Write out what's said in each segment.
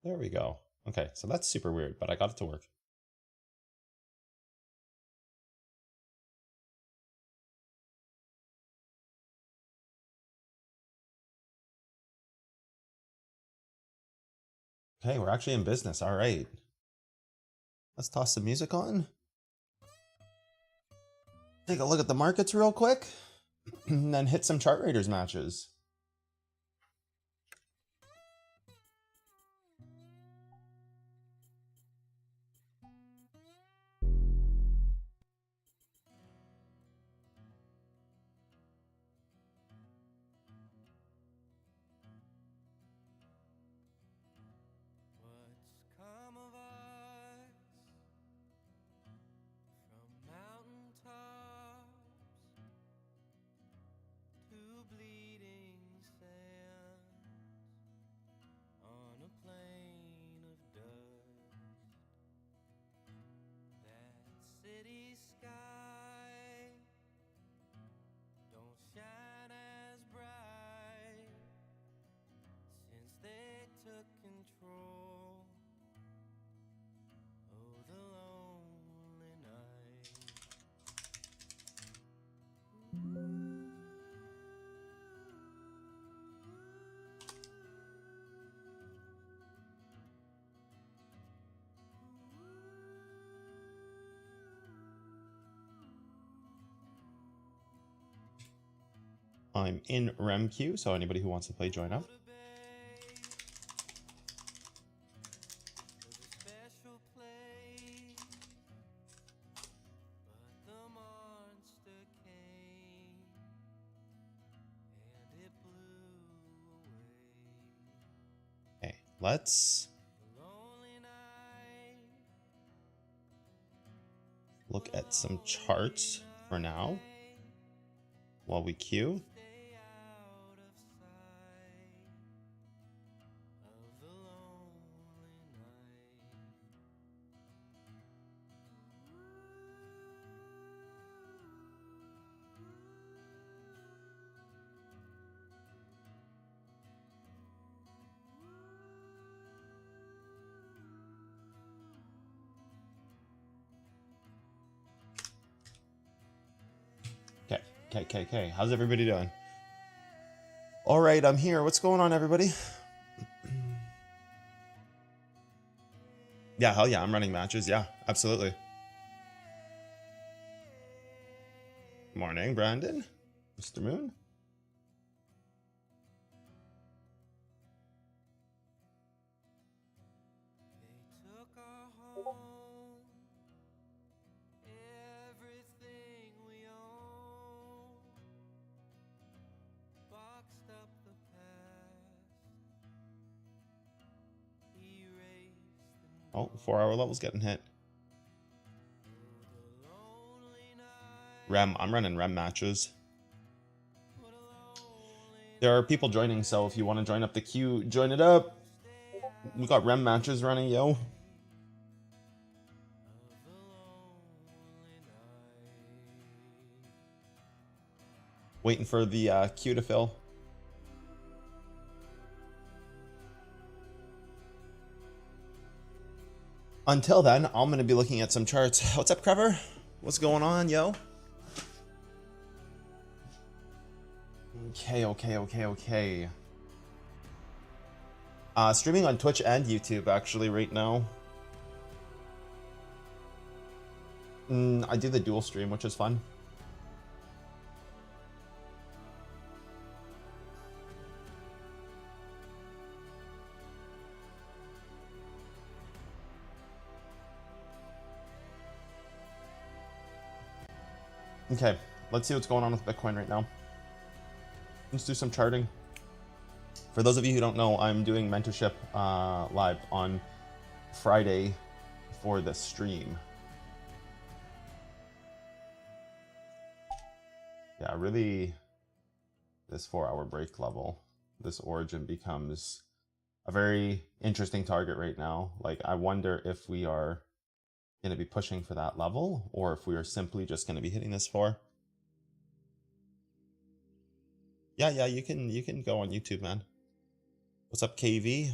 There we go. Okay, so that's super weird, but I got it to work. Okay, we're actually in business. All right. Let's toss some music on. Take a look at the markets real quick. And then hit some chart raiders matches. I'm in REM queue, so anybody who wants to play, join up. Okay, let's look at some charts for now while we queue. Okay. How's everybody doing? All right, I'm here. What's going on, everybody? Yeah, hell yeah, I'm running matches. Yeah, absolutely. Morning, Brandon. Mr. Moon. Oh, 4-hour level's getting hit. REM, I'm running REM matches. There are people joining, so if you want to join up the queue, join it up. We got REM matches running, yo. Waiting for the queue to fill. Until then, I'm going to be looking at some charts. What's up, Trevor? What's going on, yo? Okay. Streaming on Twitch and YouTube, actually, right now. I do the dual stream, which is fun. Okay, let's see what's going on with Bitcoin right now. Let's do some charting. For those of you who don't know, I'm doing mentorship live on Friday for the stream. Yeah, really, this 4-hour break level, this origin becomes a very interesting target right now. Like, I wonder if we are going to be pushing for that level, or if we are simply just going to be hitting this for. Yeah, you can go on YouTube, man. What's up, KV?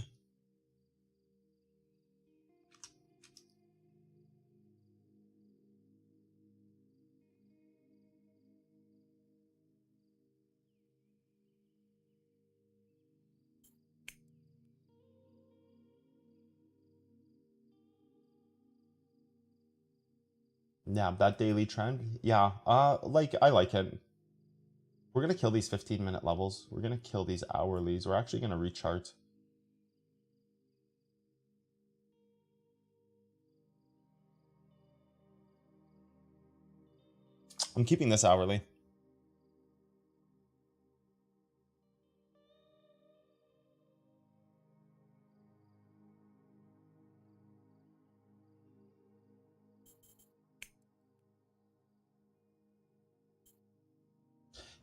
Yeah, that daily trend. Yeah, like I like it. We're gonna kill these 15-minute levels. We're gonna kill these hourlies. We're actually gonna rechart. I'm keeping this hourly.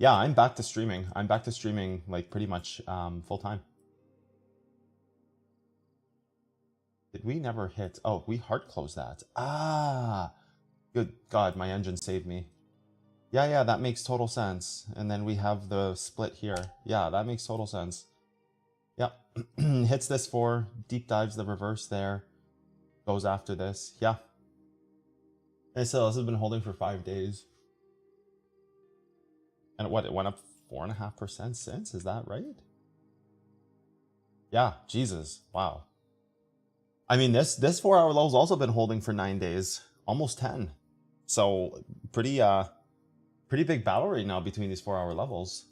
Yeah, I'm back to streaming. I'm back to streaming like pretty much full time. Did we never hit? Oh, we hard closed that. Ah, good God, my engine saved me. Yeah, yeah, that makes total sense. And then we have the split here. Yeah, that makes total sense. Yeah, hits this for, deep dives the reverse there, goes after this. Yeah. And so this has been holding for 5 days. And what, it went up 4.5% since? Is that right? Yeah, Jesus, wow. I mean, this 4-hour low's also been holding for 9 days, almost 10. So pretty big battle right now between these 4-hour levels.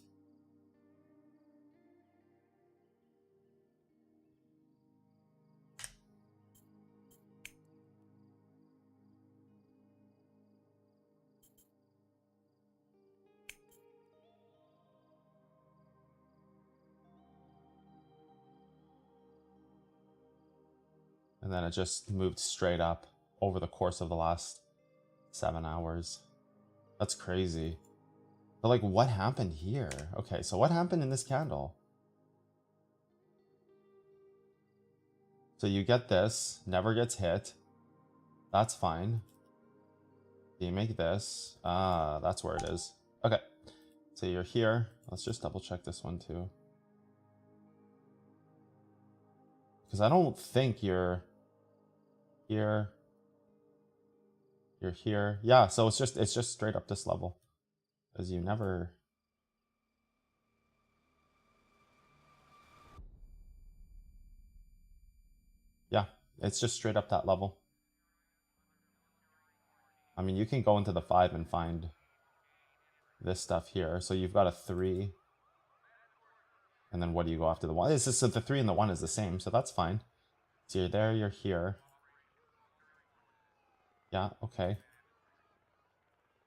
And then it just moved straight up over the course of the last 7 hours. That's crazy. But like, what happened here? Okay, so what happened in this candle? So you get this, never gets hit. That's fine. You make this. Ah, that's where it is. Okay, so you're here. Let's just double check this one too. Because I don't think you're here. You're here. Yeah, so it's just straight up this level. Because you never... Yeah, it's just straight up that level. I mean, you can go into the 5 and find this stuff here. So you've got a 3. And then what do you go after the 1? It's just that the 3 and the 1 is the same, so that's fine. So you're there, you're here. Yeah, okay.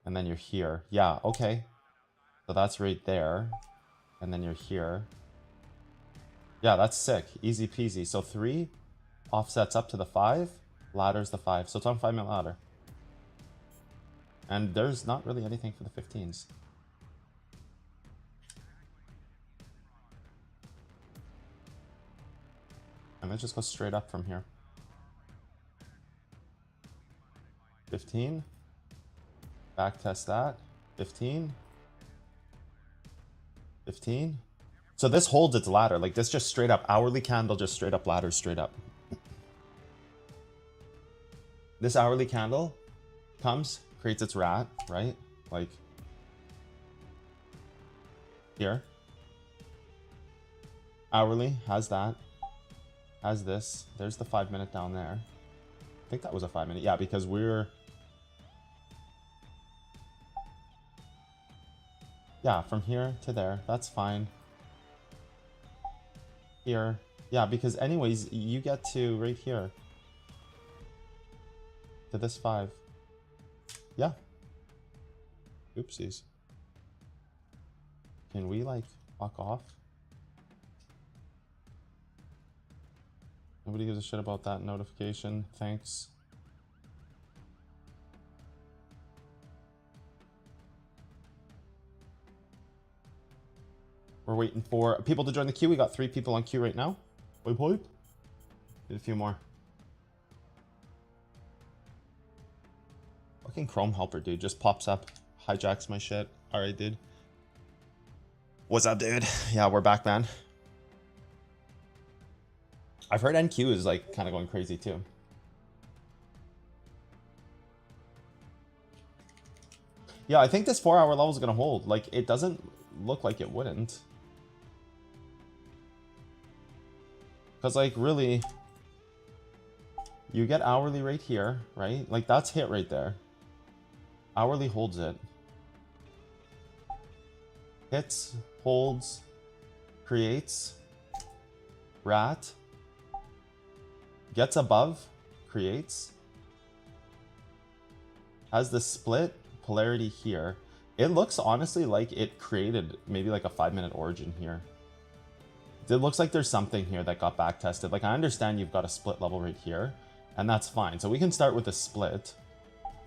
And then you're here. Yeah, okay. So that's right there. And then you're here. Yeah, that's sick. Easy peasy. So 3 offsets up to the 5. Ladder's the 5. So it's on 5-minute ladder. And there's not really anything for the 15s. And it just goes straight up from here. 15. Back test that. 15. 15. So this holds its ladder. Like this just straight up. Hourly candle just straight up ladder straight up. This hourly candle comes, creates its rat, right? Like here. Hourly has that. Has this. There's the 5-minute down there. I think that was a 5-minute. Yeah, because we're... Yeah, from here to there. That's fine. Here. Yeah, because anyways, you get to right here. To this 5. Yeah. Oopsies. Can we, like, fuck off? Nobody gives a shit about that notification. Thanks. We're waiting for people to join the queue. We got 3 people on queue right now. Wipe, wipe. Need a few more. Fucking Chrome helper, dude, just pops up, hijacks my shit. Alright, dude. What's up, dude? Yeah, we're back, man. I've heard NQ is like kind of going crazy too. Yeah, I think this 4-hour level is gonna hold. Like, it doesn't look like it wouldn't. Because, like, really, you get hourly right here, right? Like, that's hit right there. Hourly holds it. Hits, holds, creates, rat, gets above, creates, has the split, polarity here. It looks honestly like it created maybe like a 5-minute origin here. It looks like there's something here that got back tested. Like I understand you've got a split level right here, and that's fine. So we can start with a split,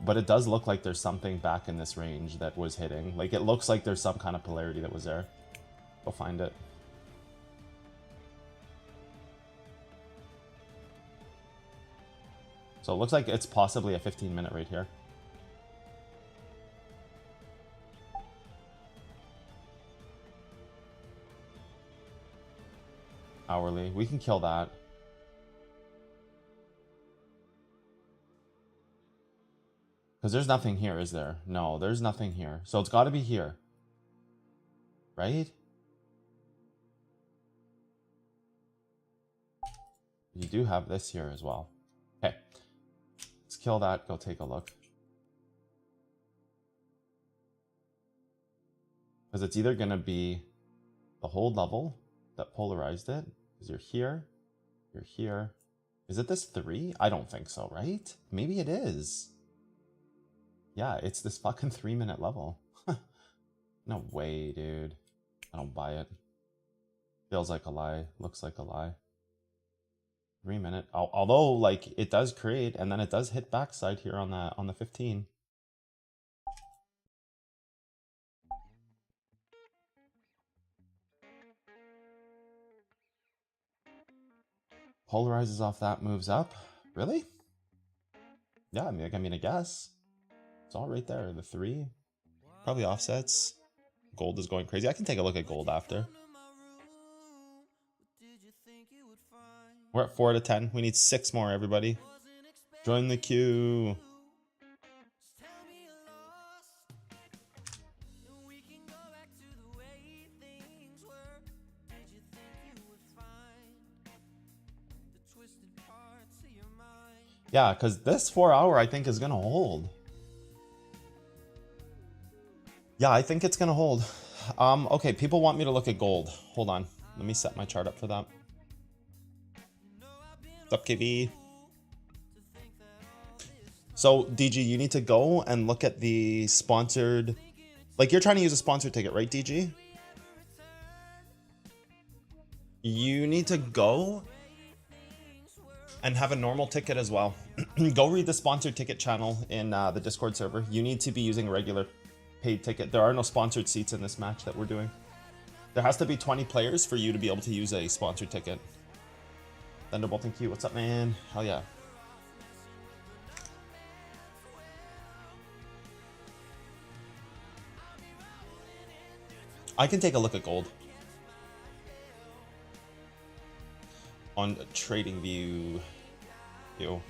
but it does look like there's something back in this range that was hitting. Like it looks like there's some kind of polarity that was there. Go find it. So it looks like it's possibly a 15-minute right here. Hourly. We can kill that. Because there's nothing here, is there? No, there's nothing here. So it's got to be here. Right? You do have this here as well. Okay. Let's kill that. Go take a look. Because it's either going to be the hold level that polarized it. Because you're here. You're here. Is it this 3? I don't think so, right? Maybe it is. Yeah, it's this fucking 3-minute level. No way, dude. I don't buy it. Feels like a lie. Looks like a lie. 3-minute. Although, like, it does create, and then it does hit backside here on the 15. Polarizes off that, moves up. Really? Yeah, I mean, I guess. It's all right there. The 3. Probably offsets. Gold is going crazy. I can take a look at gold after. We're at 4 out of 10. We need 6 more, everybody. Join the queue. Yeah, because this 4-hour I think is going to hold. Yeah, I think it's going to hold. Okay, people want me to look at gold. Hold on. Let me set my chart up for that. What's up, KB? So, DG, you need to go and look at the sponsored... Like, you're trying to use a sponsored ticket, right, DG? You need to go and have a normal ticket as well. Go read the sponsored ticket channel in the Discord server. You need to be using a regular paid ticket. There are no sponsored seats in this match that we're doing. There has to be 20 players for you to be able to use a sponsored ticket. Thunderbolt and Q, what's up, man? Hell yeah. I can take a look at gold. On Trading View. Ew.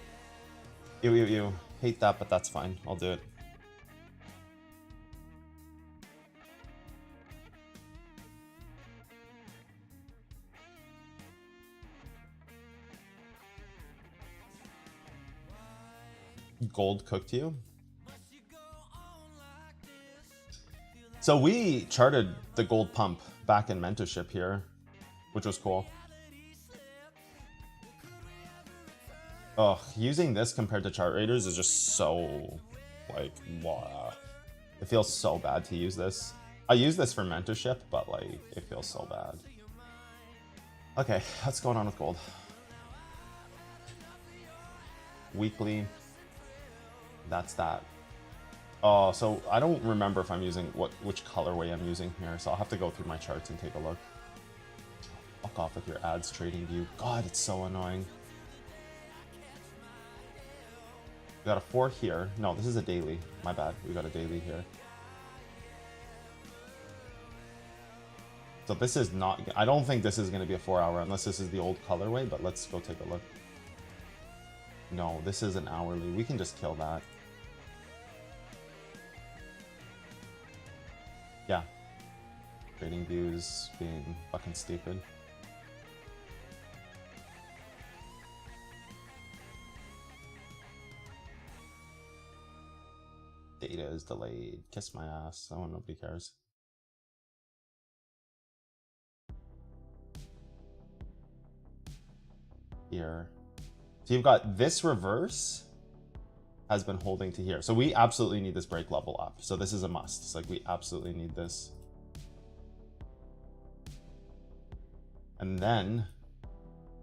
Ew, ew, ew. Hate that, but that's fine. I'll do it. Gold cooked you? So we charted the gold pump back in mentorship here, which was cool. Ugh, using this compared to chart raiders is just so, like, wow. It feels so bad to use this. I use this for mentorship, but, like, it feels so bad. Okay, what's going on with gold? Weekly. That's that. Oh, so I don't remember if I'm using which colorway I'm using here, so I'll have to go through my charts and take a look. Fuck off with your ads, Trading View. God, it's so annoying. We got a 4 here. No, this is a daily. My bad. We got a daily here. So this is not... I don't think this is going to be a 4-hour unless this is the old colorway, but let's go take a look. No, this is an hourly. We can just kill that. Yeah. Trading Views being fucking stupid. Data is delayed. Kiss my ass. Oh, nobody cares. Here. So you've got this reverse has been holding to here. So we absolutely need this break level up. So this is a must. It's like we absolutely need this. And then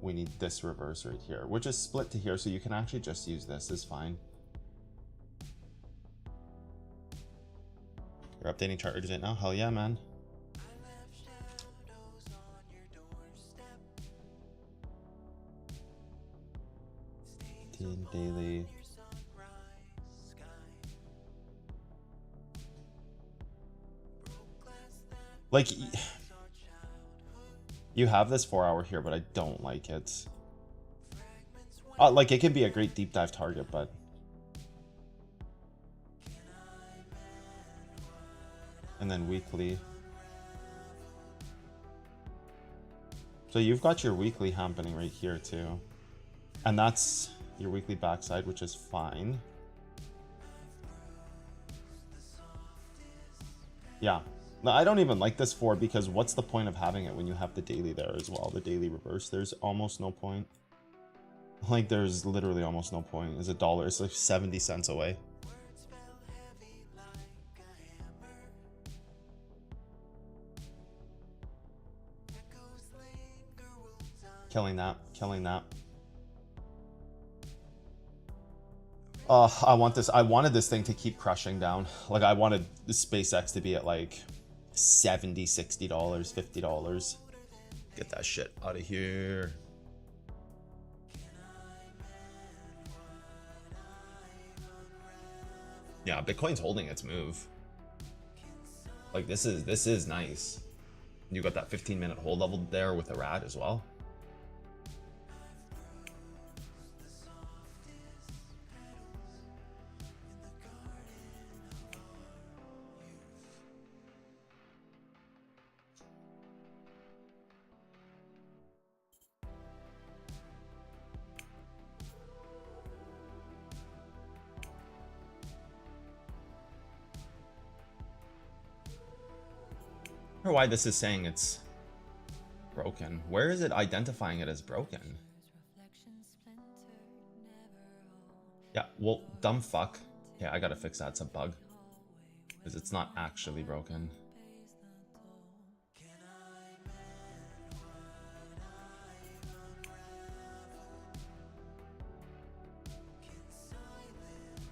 we need this reverse right here, which is split to here. So you can actually just use this, is fine. You're updating chart right now? Hell yeah, man. Daily. Like, you have this 4 hour here, but I don't like it. Like, it can be a great deep dive target, but and then weekly. So you've got your weekly happening right here too, and that's your weekly backside, which is fine. Yeah, no, I don't even like this 4 because what's the point of having it when you have the daily there as well? The daily reverse, there's almost no point. Like, there's literally almost no point. It's $1. It's like 70 cents away. Killing that. Killing that. I want this. I wanted this thing to keep crushing down. Like, I wanted the SpaceX to be at like $70, $60, $50. Get that shit out of here. Yeah, Bitcoin's holding its move. Like, this is nice. You got that 15-minute hold level there with a rat as well. Or why this is saying it's broken. Where is it identifying it as broken? Yeah, well, dumb fuck. Yeah, I gotta fix that. It's a bug. Because it's not actually broken.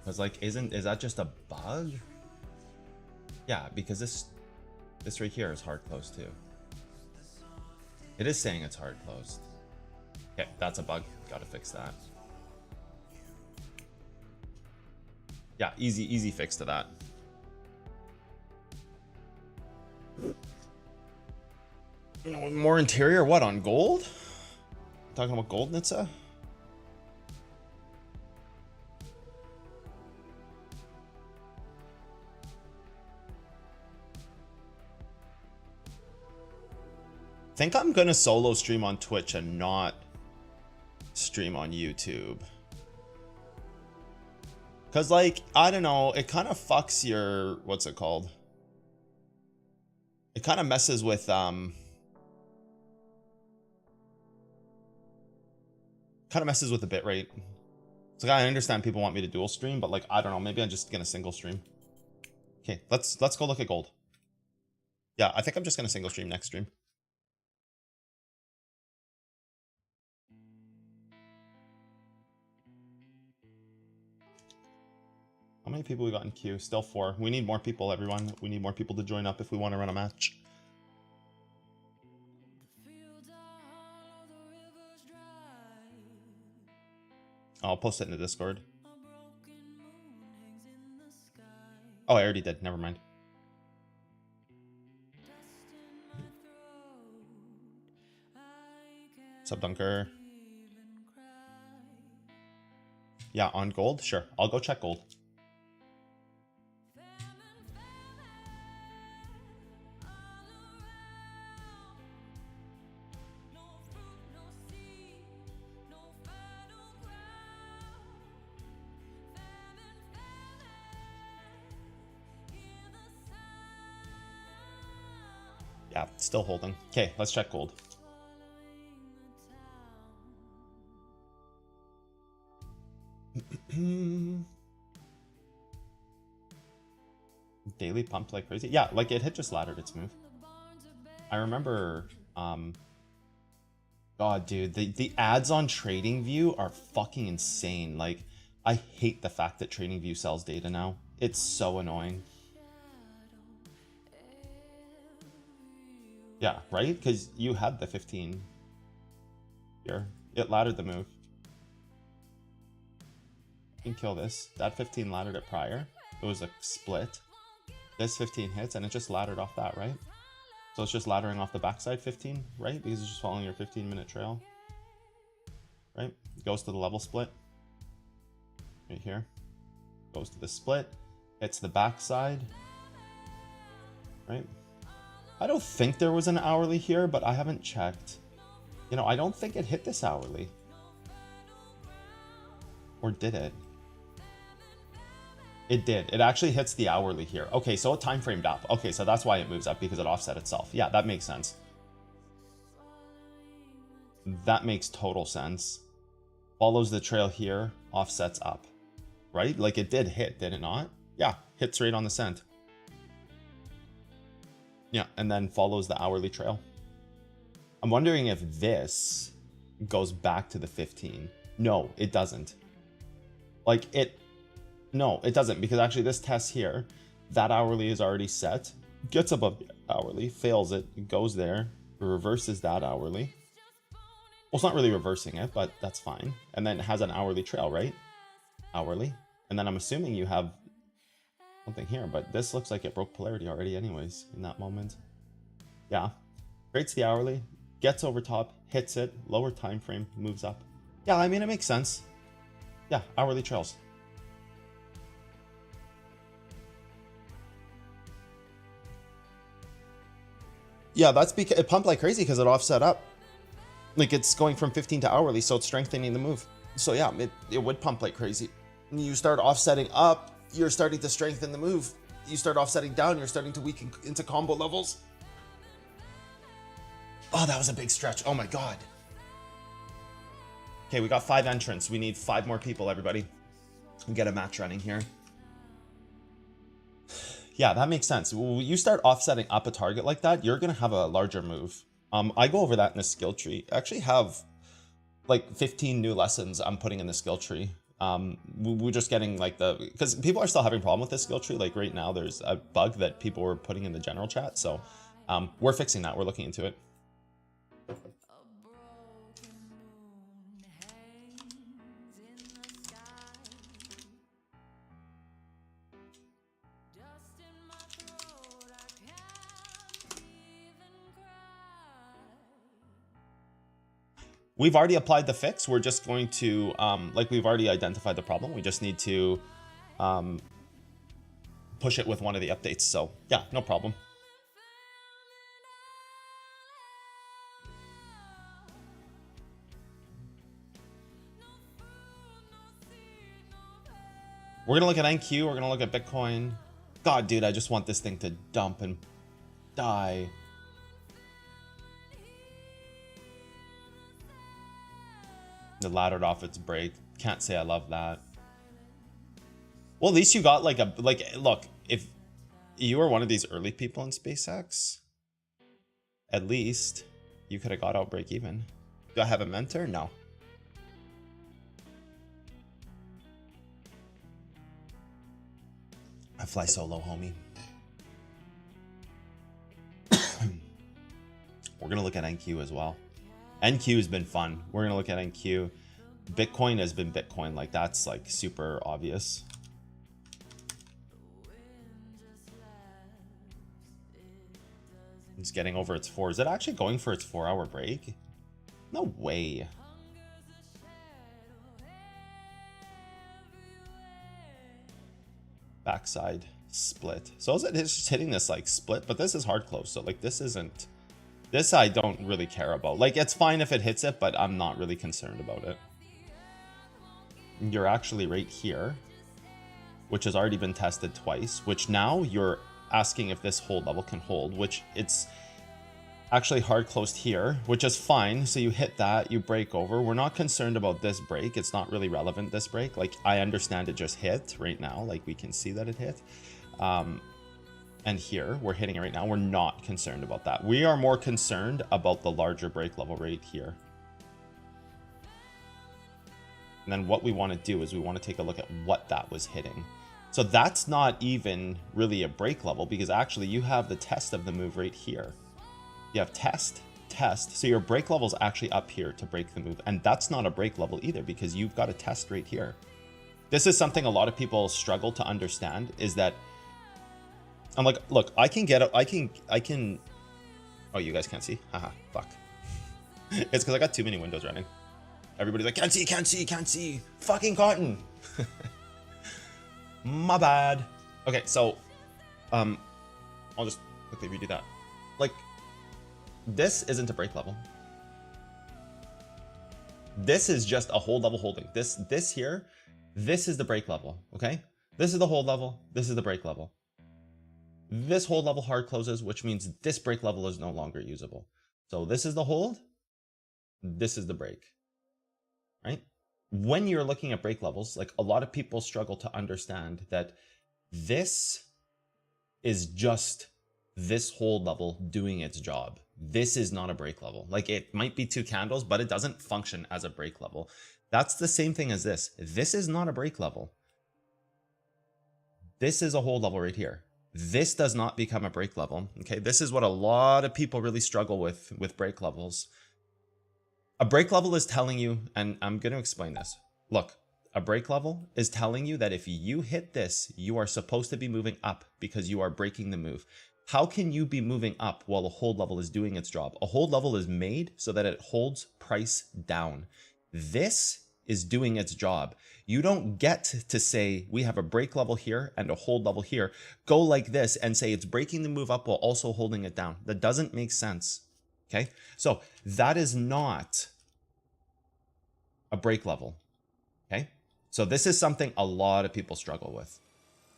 Because, like, is that just a bug? Yeah, because this right here is hard closed too. It is saying it's hard closed. Okay, that's a bug. Gotta fix that. Yeah, easy fix to that. More interior, what, on gold? Talking about gold, Nitsa? I think I'm gonna solo stream on Twitch and not stream on YouTube. Cause, like, I don't know, it kind of fucks your, what's it called? It kind of messes with kind of messes with the bitrate. It's like, I understand people want me to dual stream, but, like, I don't know, maybe I'm just gonna single stream. Okay, let's go look at gold. Yeah, I think I'm just gonna single stream next stream. How many people we got in queue? Still 4. We need more people, everyone. We need more people to join up if we want to run a match. I'll post it in the Discord. Oh, I already did. Never mind. Sub Dunker. Yeah, on gold? Sure. I'll go check gold. Yeah, still holding. Okay, let's check gold. Daily pumped like crazy. Yeah, like it had just laddered its move. I remember, God, dude, the ads on TradingView are fucking insane. Like, I hate the fact that TradingView sells data now. It's so annoying. Yeah, right? Because you had the 15 here. It laddered the move. You can kill this. That 15 laddered it prior. It was a split. This 15 hits, and it just laddered off that, right? So it's just laddering off the backside 15, right? Because it's just following your 15-minute trail. Right? It goes to the level split. Right here. Goes to the split. Hits the backside. Right? I don't think there was an hourly here, but I haven't checked. You know, I don't think it hit this hourly. Or did it? It did. It actually hits the hourly here. Okay, so it time framed up. Okay, so that's why it moves up, because it offset itself. Yeah, that makes sense. That makes total sense. Follows the trail here, offsets up. Right? Like it did hit, did it not? Yeah, hits right on the cent. Yeah, and then follows the hourly trail. I'm wondering if this goes back to the 15. No, it doesn't. Like no, it doesn't, because actually this test here, that hourly is already set, gets above the hourly, fails it, goes there, reverses that hourly. Well, it's not really reversing it, but that's fine. And then it has an hourly trail, right? Hourly. And then I'm assuming you have something here, but this looks like it broke polarity already anyways in that moment. Yeah. Creates the hourly, gets over top, hits it, lower time frame, moves up. Yeah, I mean, it makes sense. Yeah, hourly trails. Yeah, that's because it pumped like crazy because it offset up. Like it's going from 15 to hourly, so it's strengthening the move. So yeah, it would pump like crazy. When you start offsetting up, you're starting to strengthen the move. You start offsetting down, you're starting to weaken into combo levels. Oh, that was a big stretch. Oh my God. Okay, we got 5 entrants. We need 5 more people, everybody. And get a match running here. Yeah, that makes sense. When you start offsetting up a target like that, you're going to have a larger move. I go over that in the skill tree. I actually have like 15 new lessons I'm putting in the skill tree. We're just getting like because people are still having problem with this skill tree. Like right now, there's a bug that people were putting in the general chat. So we're fixing that. We're looking into it. We've already applied the fix. We're just going to, like we've already identified the problem. We just need to push it with one of the updates. So yeah, no problem. We're going to look at NQ. We're going to look at Bitcoin. God, dude, I just want this thing to dump and die. It laddered off its break. Can't say I love that. Well, at least you got look, if you were one of these early people in SpaceX, at least you could have got out break even. Do I have a mentor? No. I fly solo, homie. We're going to look at NQ as well. NQ has been fun. We're going to look at NQ. Bitcoin has been Bitcoin. Like, that's like super obvious. It's getting over its 4. Is it actually going for its 4-hour break? No way. Backside split. So it's just hitting this like split, but this is hard close. So like this isn't. This I don't really care about. Like, it's fine if it hits it, but I'm not really concerned about it. You're actually right here, which has already been tested twice, which now you're asking if this hold level can hold, which actually hard closed here, which is fine. So you hit that, you break over. We're not concerned about this break. It's not really relevant, this break. Like, I understand it just hit right now. Like, we can see that it hit. And here, we're hitting it right now. We're not concerned about that. We are more concerned about the larger break level right here. And then what we want to do is we want to take a look at what that was hitting. So that's not even really a break level, because actually you have the test of the move right here. You have test, test. So your break level is actually up here to break the move. And that's not a break level either, because you've got a test right here. This is something a lot of people struggle to understand, is that I'm like, look, I can, oh, you guys can't see? Haha, fuck. It's because I got too many windows running. Everybody's like, can't see, can't see, can't see. Fucking cotton. My bad. Okay, so I'll just quickly redo that. Like, this isn't a break level. This is just a hold level holding. This here, this is the break level, okay? This is the hold level, this is the break level. This hold level hard closes, which means this break level is no longer usable. So this is the hold, this is the break, right? When you're looking at break levels, like, a lot of people struggle to understand that this is just this hold level doing its job. This is not a break level. Like, it might be 2 candles, but it doesn't function as a break level. That's the same thing as this. This is not a break level. This is a hold level right here. This does not become a break level. Okay, this is what a lot of people really struggle with break levels. A break level is telling you, and I'm going to explain this. Look, a break level is telling you that if you hit this, you are supposed to be moving up because you are breaking the move. How can you be moving up while a hold level is doing its job? A hold level is made so that it holds price down. This is doing its job. You don't get to say we have a break level here and a hold level here, go like this and say it's breaking the move up while also holding it down. That doesn't make sense. Okay, so that is not a break level. Okay, so this is something a lot of people struggle with.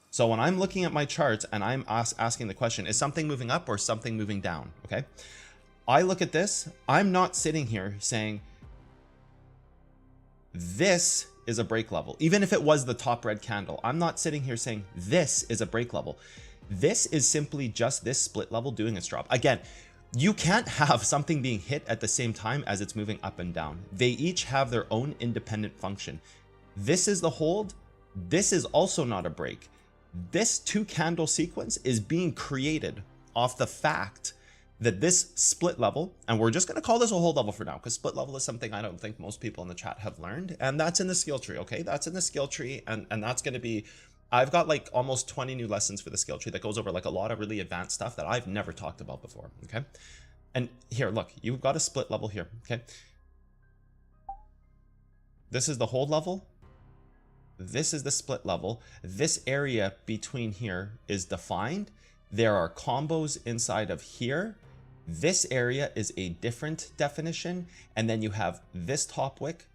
So when I'm looking at my charts and I'm asking the question, is something moving up or something moving down? Okay, I look at this, I'm not sitting here saying this is a break level. Even if it was the top red candle, I'm not sitting here saying this is a break level. This is simply just this split level doing its job. Again, you can't have something being hit at the same time as it's moving up and down. They each have their own independent function. This is the hold. This is also not a break. This 2 candle sequence is being created off the fact that this split level, and we're just going to call this a hold level for now, because split level is something I don't think most people in the chat have learned, and that's in the skill tree. Okay, that's in the skill tree, and that's going to be, I've got like almost 20 new lessons for the skill tree that goes over like a lot of really advanced stuff that I've never talked about before. Okay, and here, look, you've got a split level here. Okay, this is the hold level, this is the split level. This area between here is defined. There are combos inside of here. This area is a different definition, and then you have this top wick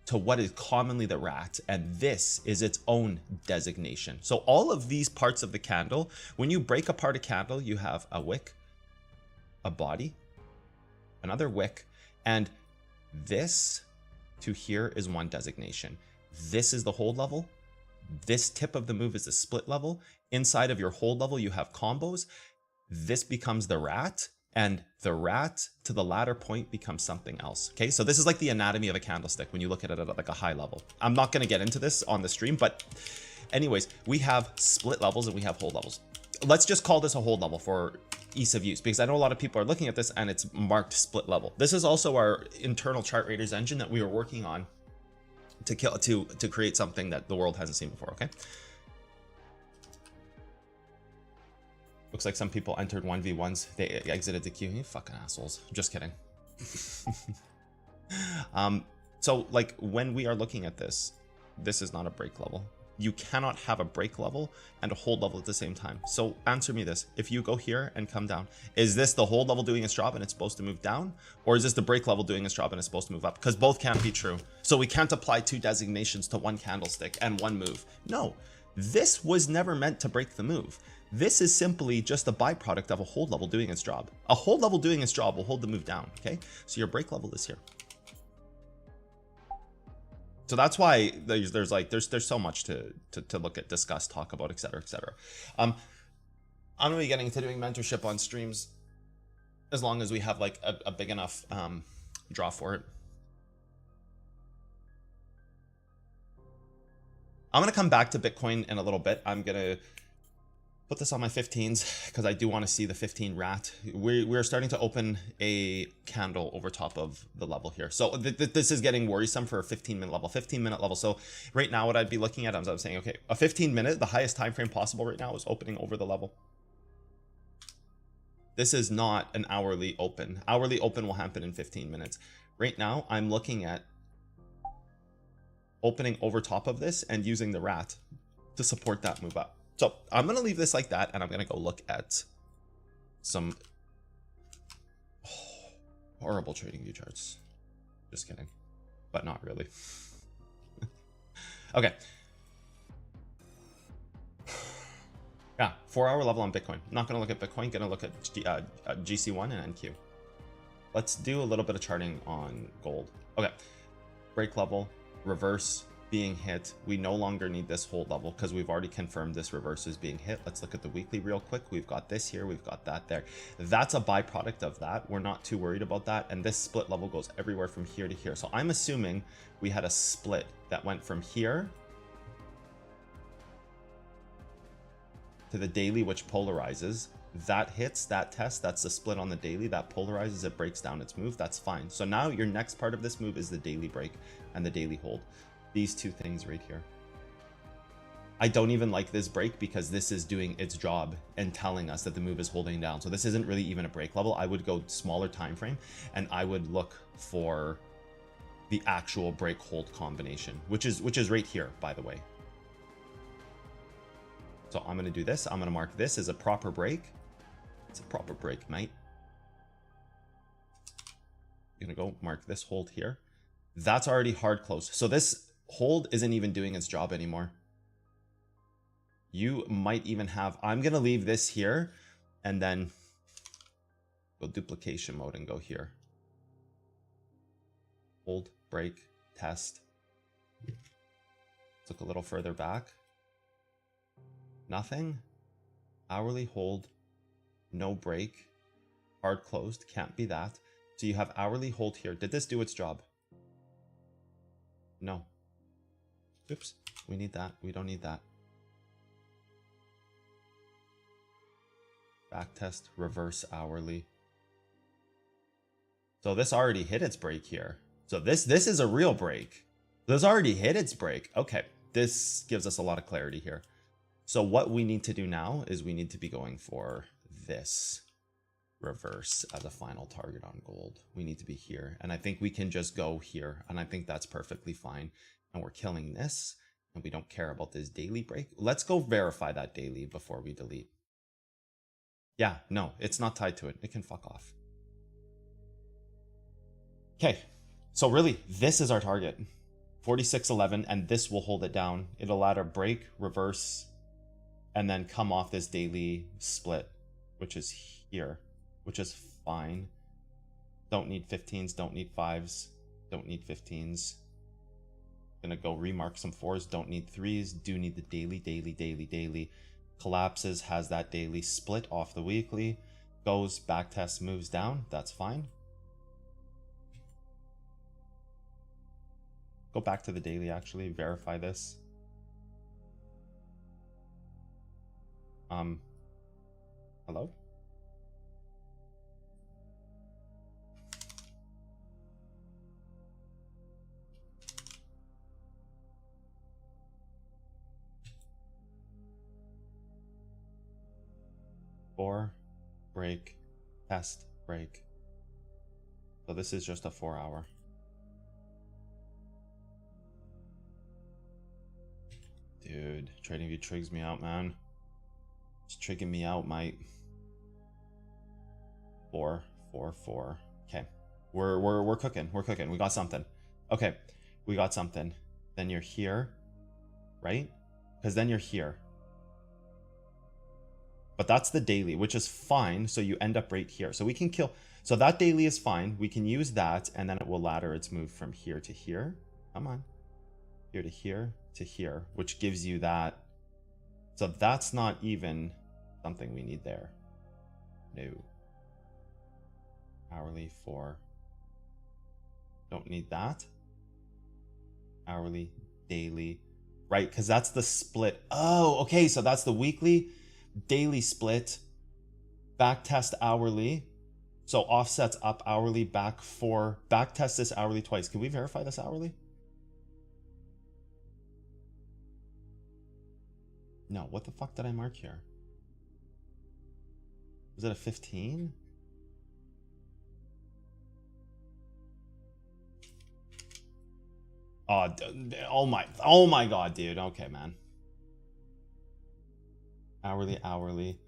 to what is commonly the rat, and this is its own designation. So all of these parts of the candle, when you break apart a candle, you have a wick, a body, another wick, and this to here is one designation. This is the hold level. This tip of the move is the split level. Inside of your hold level, you have combos. This becomes the rat, and the rat to the latter point becomes something else. Okay, so this is like the anatomy of a candlestick when you look at it at like a high level. I'm not going to get into this on the stream, but anyways, we have split levels and we have hold levels. Let's just call this a hold level for ease of use, because I know a lot of people are looking at this and it's marked split level. This is also our internal chart raiders engine that we were working on to create something that the world hasn't seen before. Okay, looks like some people entered 1v1s, they exited the queue. You fucking assholes. Just kidding. So like when we are looking at this, this is not a break level. You cannot have a break level and a hold level at the same time. So answer me this: if you go here and come down, is this the hold level doing its job and it's supposed to move down, or is this the break level doing its job and it's supposed to move up? Because both can't be true. So we can't apply 2 designations to one candlestick and one move. No, This was never meant to break the move. This is simply just a byproduct of a hold level doing its job. A hold level doing its job will hold the move down, okay? So your break level is here. So that's why there's so much to look at, discuss, talk about, etc., etc. I'm gonna be getting into doing mentorship on streams as long as we have like a big enough draw for it. I'm gonna come back to Bitcoin in a little bit. I'm gonna put this on my 15s because I do want to see the 15 rat. We're starting to open a candle over top of the level here. So this is getting worrisome for a 15-minute level, 15-minute level. So right now what I'd be looking at, I'm saying, okay, a 15-minute, the highest time frame possible right now is opening over the level. This is not an hourly open. Hourly open will happen in 15 minutes. Right now I'm looking at opening over top of this and using the rat to support that move up. So I'm going to leave this like that, and I'm going to go look at some horrible trading view charts. Just kidding, but not really. Okay. Yeah, 4-hour level on Bitcoin. Not going to look at Bitcoin, going to look at GC1 and NQ. Let's do a little bit of charting on gold. Okay, break level, reverse, being hit. We no longer need this hold level because we've already confirmed this reverse is being hit. Let's look at the weekly real quick. We've got this here, we've got that there. That's a byproduct of that. We're not too worried about that. And this split level goes everywhere from here to here. So I'm assuming we had a split that went from here to the daily, which polarizes. That hits, that test, that's the split on the daily, that polarizes, it breaks down its move. That's fine. So now your next part of this move is the daily break and the daily hold. These two things right here. I don't even like this break because this is doing its job and telling us that the move is holding down. So this isn't really even a break level. I would go smaller time frame and I would look for the actual break hold combination, which is right here, by the way. So I'm going to do this. I'm going to mark this as a proper break. It's a proper break, mate. I'm going to go mark this hold here. That's already hard closed. So this hold isn't even doing its job anymore. You might even have, I'm going to leave this here and then go duplication mode and go here. Hold, break, test. Let's look a little further back. Nothing. Hourly hold, no break, hard closed, can't be that. So you have hourly hold here. Did this do its job? No. Oops, we need that. We don't need that. Back test, reverse hourly. So this already hit its break here. So this is a real break. This already hit its break. Okay, this gives us a lot of clarity here. So what we need to do now is we need to be going for this reverse as a final target on gold. We need to be here. And I think we can just go here. And I think that's perfectly fine. And we're killing this. And we don't care about this daily break. Let's go verify that daily before we delete. Yeah, no, it's not tied to it. It can fuck off. Okay, so really, this is our target. 46.11, and this will hold it down. It'll ladder break, reverse, and then come off this daily split, which is here, which is fine. Don't need 15s, don't need 5s, don't need 15s. Gonna go remark some 4s, don't need 3s, do need the daily. Collapses, has that daily split off the weekly, goes back test, moves down, that's fine. Go back to the daily, actually, verify this. Hello? Four, break, test, break. So this is just a 4-hour. Dude, TradingView trigs me out, man. It's trigging me out, mate. 4, 4, 4. Okay, we're cooking. We're cooking. We got something. Okay, we got something. Then you're here, right? because then you're here. But that's the daily, which is fine. So you end up right here. So we can kill. So that daily is fine. We can use that, and then it will ladder its move from here to here. Come on. Here to here to here, which gives you that. So that's not even something we need there. No. Hourly 4. Don't need that. Hourly, daily. Right, because that's the split. Oh, okay, so that's the weekly, daily split. Back test hourly. So offsets up hourly, back 4. Back test this hourly twice. Can we verify this hourly? No, what the fuck did I mark here? Was it a 15? Oh my god, dude. Okay, man. Hourly.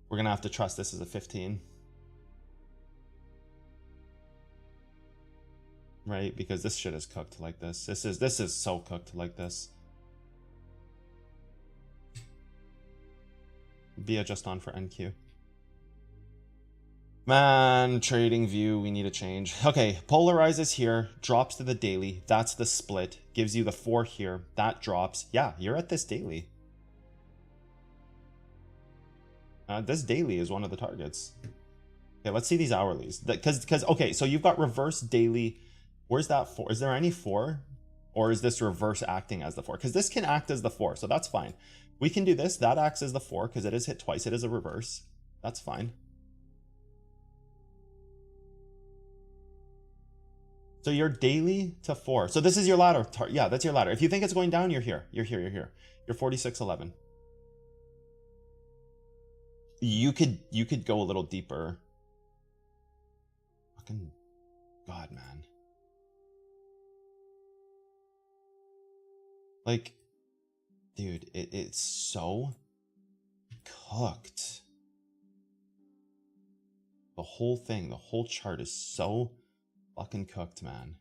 We're gonna have to trust this as a 15. Right? Because this shit is cooked like this. This is so cooked like this. Via just on for NQ. Man, trading view, we need a change. Okay, polarizes here, drops to the daily. That's the split. Gives you the 4 here. That drops. Yeah, you're at this daily. This daily is one of the targets. Okay, let's see these hourlies. Because okay, so you've got reverse daily. Where's that 4? Is there any 4? Or is this reverse acting as the 4? Because this can act as the 4, so that's fine. We can do this. That acts as the 4 because it is hit twice. It is a reverse. That's fine. So you're daily to 4. So this is your ladder. Yeah, that's your ladder. If you think it's going down, you're here. You're here. You're here. You're 46.11. You could go a little deeper. Fucking God, man. Like, dude, it's so cooked. The whole thing, the whole chart is so fucking cooked, man.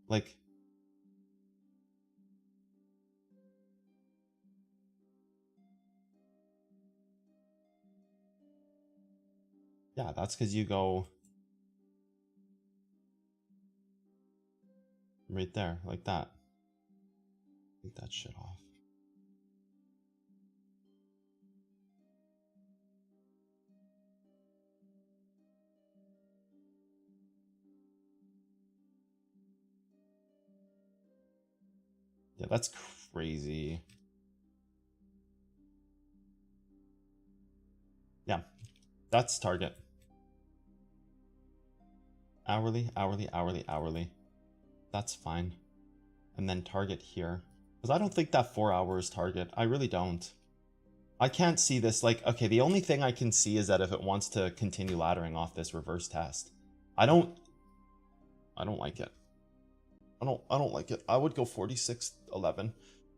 Like, yeah, that's because you go right there, like that. Take that shit off. Yeah, that's crazy. Yeah, that's target. Hourly. That's fine. And then target here. Because I don't think that 4 hours target. I really don't. I can't see this. Like, okay, the only thing I can see is that if it wants to continue laddering off this reverse test. I don't like it. I don't like it. I would go 46.11.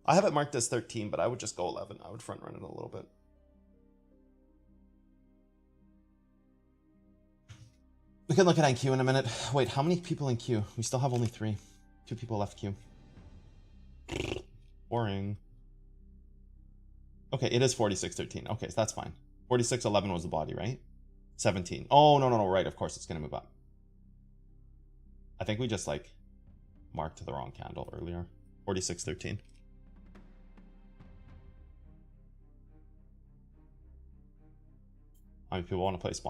I have it marked as 13, but I would just go 11. I would front run it a little bit. We can look at NQ in a minute. Wait, how many people in queue? We still have only 3. 2 people left queue. Boring. Okay, it is 46.13. Okay, so that's fine. 46.11 was the body, right? 17. Oh, no, right. Of course, it's going to move up. I think we just, like, marked the wrong candle earlier. 46.13. How many people want to play spawn?